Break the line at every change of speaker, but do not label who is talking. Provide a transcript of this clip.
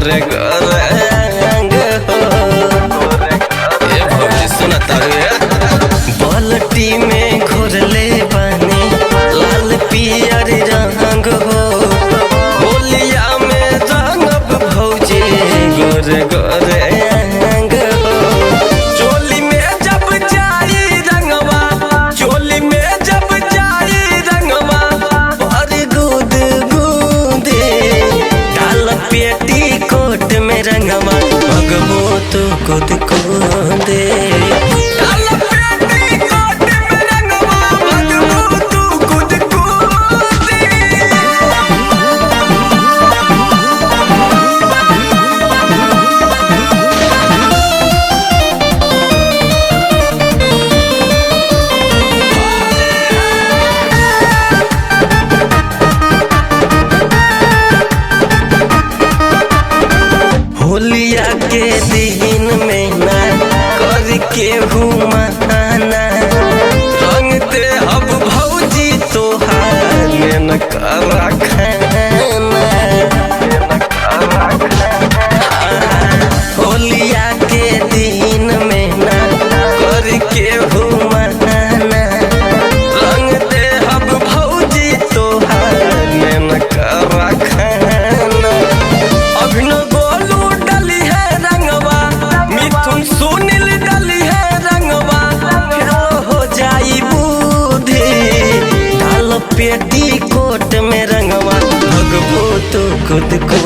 गोरे गोरे अंग हो। ए भौजी सुना तारे बाल्टी में घोरले बानी लाल पियर रंग हो। होलिया में रंगब भौजी गोरे गोरे अंग हो। चोली में जब जाई रंगवा, चोली में जब जाई रंगवा पर गुद गुदे डाल पेटी कोट में रंगवा भगवो तो खुद को दे। होलिया के दिन में ना करके घुमाना रंग दे अब भौजी तोहार में न करा खाना। होलिया के दिन में ना करके घुमाना रंग दे अब भौजी तोहार में न करा खाना। अभिनव सुनील डली है रंगवा हो जाई बूढ़ी डाल पेटी कोट में रंगवा भगवो तो खुद को